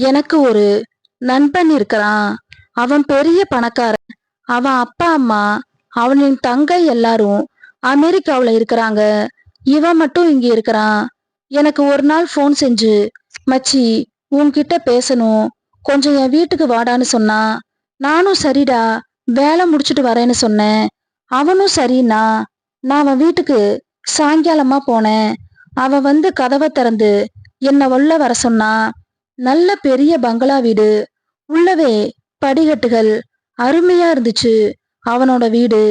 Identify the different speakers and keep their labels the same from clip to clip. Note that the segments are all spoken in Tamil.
Speaker 1: எனக்கு ஒரு நண்பன் இருக்கிறான். அவன் பெரிய பணக்காரன். அவன் அப்பா அம்மா அவனின் தங்கை எல்லாரும் அமெரிக்காவுல இருக்கிறாங்க. இவன் மட்டும் இங்க இருக்கிறான். எனக்கு ஒரு நாள் ஃபோன் செஞ்சு, மச்சி உன்கிட்ட பேசணும், கொஞ்சம் என் வீட்டுக்கு வாடான்னு சொன்னான். நானும் சரிடா, வேலை முடிச்சுட்டு வரேன்னு சொன்னேன். அவனும் சரின்னா நான் அவன் வீட்டுக்கு சாயங்காலமா போனேன். அவன் வந்து கதவை திறந்து என்ன உள்ள வர சொன்னான். நல்ல பெரிய பங்களா வீடு, உள்ளவே படிகட்டுகள், அருமையா இருந்துச்சு அவனோட வீடு.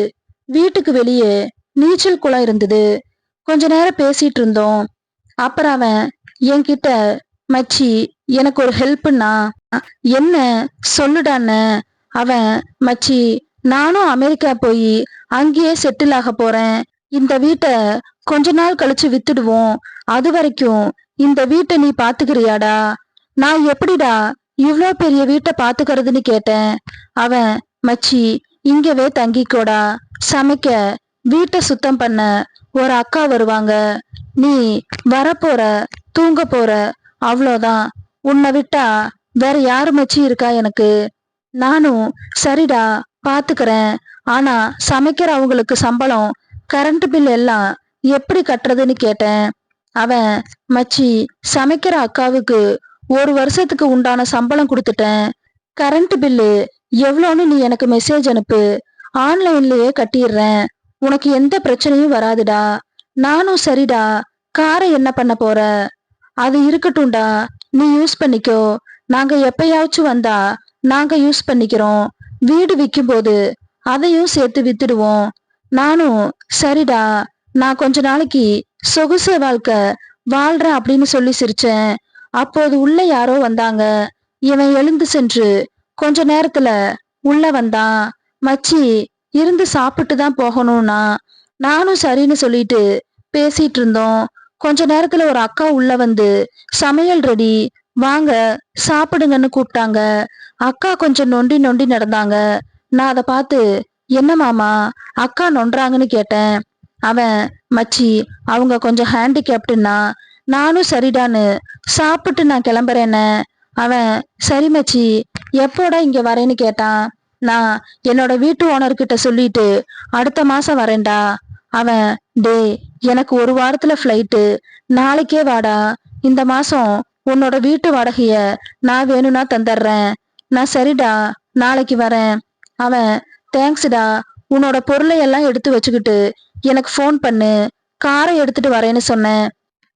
Speaker 1: வீட்டுக்கு வெளியே நீச்சல் குளம் இருந்தது. கொஞ்ச நேரம் பேசிட்டு இருந்தோம். அப்புறம் அவன் என்கிட்ட, மச்சி எனக்கு ஒரு ஹெல்ப்னா. என்ன சொல்லுடான்னு. அவன், மச்சி நானும் அமெரிக்கா போய் அங்கேயே செட்டில் ஆக போறேன். இந்த வீட்டை கொஞ்ச நாள் கழிச்சு வித்துடுவோம். அது வரைக்கும் இந்த வீட்டை நீ பாத்துக்கிறியாடா? நான் எப்படிடா இவ்ளோ பெரிய வீட்டை பாத்துக்கிறதுன்னு கேட்டேன். அவன், மச்சி இங்கவே தங்கிக்கோடா, சமைக்க வீட்டை சுத்தம் பண்ண ஒரு அக்கா வருவாங்க, நீ வரப்போற தூங்க போற, அவ்வளோதான். உன்னை விட்டா வேற யாரு மச்சி இருக்கா எனக்கு? நானும் சரிடா பாத்துக்கிறேன். ஆனா சமைக்கிற அவங்களுக்கு சம்பளம், கரண்ட் பில் எல்லாம் எப்படி கட்டுறதுன்னு கேட்டேன். அவன், மச்சி சமைக்கிற அக்காவுக்கு ஒரு வருஷத்துக்கு உண்டான சம்பளம் கொடுத்துட்டேன். கரண்ட் பில்லு எவ்வளோன்னு நீ எனக்கு மெசேஜ் அனுப்பு, ஆன்லைன்லயே கட்டிடுறேன். உனக்கு எந்த பிரச்சனையும் வராதுடா. நானும் சரிடா, காரை என்ன பண்ண போற? அது இருக்கட்டும்டா, நீ யூஸ் பண்ணிக்கோ. நாங்க எப்பயாச்சும் வந்தா நாங்க யூஸ் பண்ணிக்கிறோம். வீடு விற்கும் போது அதையும் சேர்த்து வித்துடுவோம். நானும் சரிடா, நான் கொஞ்ச நாளைக்கு சொகுசு வாழ்க்கை வாழ்றேன் அப்படின்னு சொல்லி சிரிச்சேன். அப்போது உள்ள யாரோ வந்தாங்க. இவன் எழுந்து சென்று கொஞ்ச நேரத்துல உள்ள வந்தான். மச்சி இருந்து சாப்பிட்டு தான் போகணும்னா. நானும் சரின்னு சொல்லிட்டு பேசிட்டு இருந்தோம். கொஞ்ச நேரத்துல ஒரு அக்கா உள்ள வந்து, சமையல் ரெடி, வாங்க சாப்பிடுங்கன்னு கூப்பிட்டாங்க. அக்கா கொஞ்சம் நொண்டி நொண்டி நடந்தாங்க. நான் அதை பார்த்து, என்ன மாமா அக்கா நொன்றாங்கன்னு கேட்டேன். அவன், மச்சி அவங்க கொஞ்சம் ஹேண்டிகேப்டுன்னா. நானும் சரிடான்னு சாப்பிட்டு நான் கிளம்புறேன்னு. அவன், சரி மச்சி எப்போடா இங்க வரேன்னு கேட்டான். நான் என்னோட வீட்டு ஓனர்கிட்ட சொல்லிட்டு அடுத்த மாசம் வரேன்டா. அவன், டே எனக்கு ஒரு வாரத்துல ஃப்ளைட்டு, நாளைக்கே வாடா. இந்த மாசம் உன்னோட வீட்டு வாடகைய நான் வேணும்னா தந்துடுறேன். நான் சரிடா நாளைக்கு வரேன். அவன், தேங்க்ஸ்டா, உன்னோட பொருளை எல்லாம் எடுத்து வச்சுக்கிட்டு எனக்கு ஃபோன் பண்ணு, காரை எடுத்துட்டு வரேன்னு சொன்னேன்.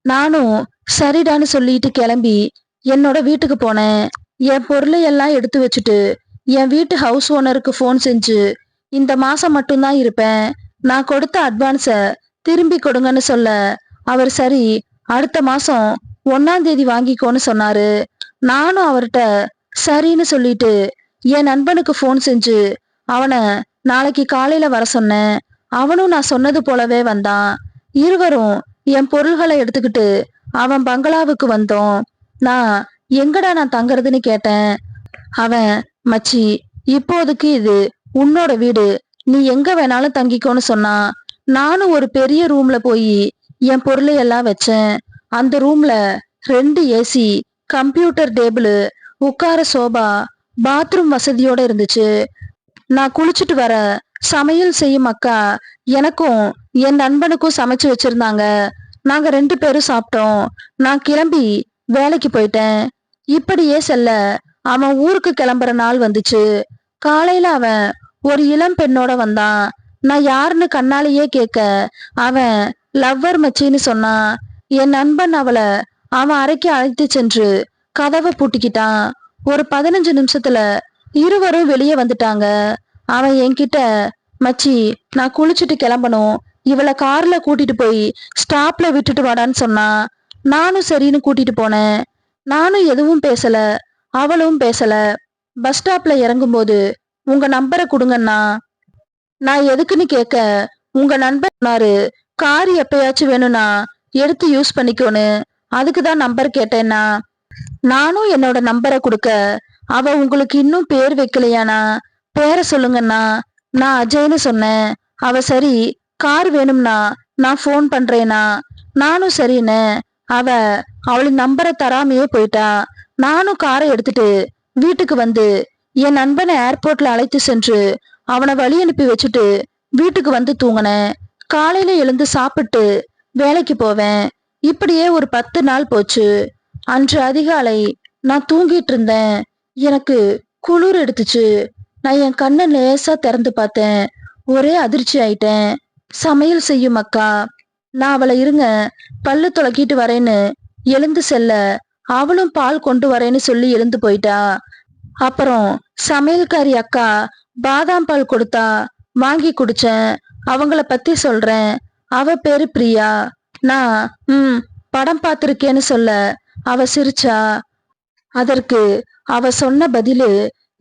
Speaker 1: நானும் சரிடான்னு சொல்லிட்டு கிளம்பி என்னோட வீட்டுக்கு போனேன். என் பொருளை எல்லாம் எடுத்து வச்சுட்டு என் வீட்டு ஹவுஸ் ஓனருக்கு ஃபோன் செஞ்சு, இந்த மாசம் மட்டும்தான் இருப்பேன், நான் கொடுத்த அட்வான்ஸ திரும்பி கொடுங்கன்னு சொல்ல, அவர் சரி அடுத்த மாசம் 1ஆம் தேதி வாங்கிக்கோன்னு சொன்னாரு. நானும் அவர்கிட்ட சரின்னு சொல்லிட்டு என் நண்பனுக்கு ஃபோன் செஞ்சு அவனை நாளைக்கு காலையில வர சொன்னேன். அவனும் நான் சொன்னது போலவே வந்தான். இருவரும் என் பொருள்களை எடுத்துக்கிட்டு அவன் பங்களாவுக்கு வந்தோம். நான் எங்கடா நான் தங்கறதுன்னு கேட்டேன். அவன், மச்சி இப்போதைக்கு இது உன்னோட வீடு, நீ எங்க வேணாலும் தங்கிக்கோன்னு சொன்னான். நானும் ஒரு பெரிய ரூம்ல போய் என் பொருளை எல்லாம் வச்சேன். அந்த ரூம்ல 2 ஏசி, கம்ப்யூட்டர் டேபிள், உட்கார சோபா, பாத்ரூம் வசதியோட இருந்துச்சு. நான் குளிச்சுட்டு வர சமையல் செய்யும் அக்கா எனக்கும் என் நண்பனுக்கும் சமைச்சு வச்சிருந்தாங்க. நாங்க 2 பேரும் சாப்பிட்டோம். நான் கிளம்பி வேலைக்கு போயிட்டேன். இப்படியே செல்ல அவன் ஊருக்கு கிளம்புற நாள் வந்துச்சு. காலையில அவன் ஒரு இளம் பெண்ணோட வந்தான். நான் யாருன்னு கண்ணாலேயே கேட்க, அவன் லவ்வர் மச்சின்னு சொன்னான். என் நண்பன் அவளை அவன் அறைக்கு அழைத்து சென்று கதவை பூட்டிக்கிட்டான். ஒரு 15 நிமிஷத்துல இருவரும் வெளியே வந்துட்டாங்க. அவன் என்கிட்ட, மச்சி நான் குளிச்சுட்டு கிளம்பணும், இவளை கார்ல கூட்டிட்டு போய் ஸ்டாப்ல விட்டுட்டு வாடான்னு சொன்னான். நானும் சரின்னு கூட்டிட்டு போனேன். நானும் எதுவும் பேசல, அவளும் பேசல. பஸ் ஸ்டாப்ல இறங்கும்போது, உங்க நம்பரை கொடுங்கண்ணா. நான் எதுக்குன்னு கேட்க, உங்க நண்பர் சொன்னாரு, கார் எப்பயாச்சும் வேணும்னா எடுத்து யூஸ் பண்ணிக்கோன்னு, அதுக்குதான் நம்பர் கேட்டேன்னா. நானும் என்னோட நம்பரை கொடுக்க, அவ உங்களுக்கு இன்னும் பேர் வைக்கலையானா, பேரை சொல்லுங்கண்ணா. நான் அஜய்னு சொன்னேன். அவ சரி கார் வேணும்னா நான் ஃபோன் பண்றேனா. நானும் சரின்னு அவ அவளின் நம்பரை தராமையே போயிட்டா. நானும் காரை எடுத்துட்டு வீட்டுக்கு வந்து என் நண்பனை ஏர்போர்ட்ல அழைத்து சென்று அவனை வழி அனுப்பி வச்சுட்டு வீட்டுக்கு வந்து தூங்கினேன். காலையில எழுந்து சாப்பிட்டு வேலைக்கு போவேன். இப்படியே ஒரு 10 நாள் போச்சு. அன்று அதிகாலை நான் தூங்கிட்டு இருந்தேன். எனக்கு குளிர் எடுத்துச்சு. நான் என் கண்ணை லேசா திறந்து பார்த்தேன். ஒரே அதிர்ச்சி ஆயிட்டேன். சமையல் செய்யும் அக்கா. நான் அவளை இருங்க பல்லு துலக்கிட்டு வரேன்னு எழுந்து செல்ல, அவளும் பால் கொண்டு வரேன்னு சொல்லி எழுந்து போயிட்டா. அப்புறம் சமையல்காரி அக்கா பாதாம் பால் கொடுத்தா, வாங்கி குடிச்சேன். அவங்கள பத்தி சொல்றேன். அவ பேரு பிரியா. நான் படம் பார்த்திருக்கேன்னு சொல்ல அவ சிரிச்சா. அதற்கு அவ சொன்ன பதிலு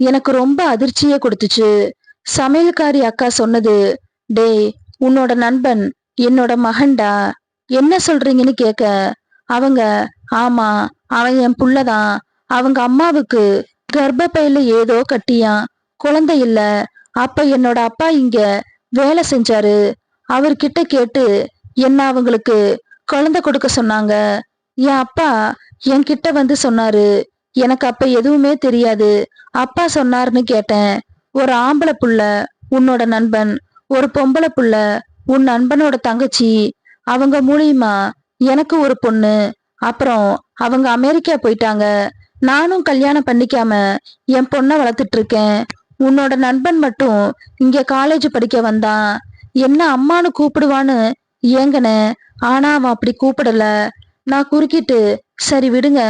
Speaker 1: எனக்கு ரொம்ப அதிர்ச்சியே கொடுத்துச்சு. சமையல்காரி அக்கா சொன்னது, டேய், உன்னோட நண்பன் என்னோட மகன்டா. என்ன சொல்றீங்கன்னு கேட்க, அவங்க, ஆமா, அவன் என் புள்ளதான். அவங்க அம்மாவுக்கு கர்ப்பப்பையில ஏதோ கட்டியான், குழந்தை இல்ல. அப்ப என்னோட அப்பா இங்க வேலை செஞ்சாரு. அவர்கிட்ட கேட்டு என்ன அவங்களுக்கு குழந்தை கொடுக்க சொன்னாங்க. என் அப்பா என்கிட்ட வந்து சொன்னாரு. எனக்கு அப்ப எதுவுமே தெரியாது. அப்பா சொன்னாருன்னு கேட்டேன். ஒரு ஆம்பளை புள்ள உன்னோட நண்பன், ஒரு பொம்பளை புள்ள உன் நண்பனோட தங்கச்சி. அவங்க மூலியமா எனக்கு ஒரு பொண்ணு. அப்புறம் அவங்க அமெரிக்கா போயிட்டாங்க. நானும் கல்யாணம் பண்ணிக்காம என் பொண்ணை வளர்த்துட்டு இருக்கேன். உன்னோட நண்பன் மட்டும் இங்க காலேஜ் படிக்க வந்தான். என்ன அம்மானு கூப்பிடுவான்னு ஏங்கனேன். ஆனா அவன் அப்படி கூப்பிடல. நான் குறுக்கிட்டு, சரி விடுங்க,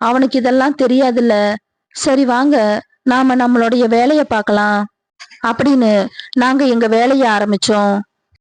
Speaker 1: அவனுக்கு இதெல்லாம் தெரியாதுல்ல. சரி வாங்க, நாம நம்மளுடைய வேலைய பார்க்கலாம் அப்படின்னு நாங்க எங்க வேலைய ஆரம்பிச்சோம்.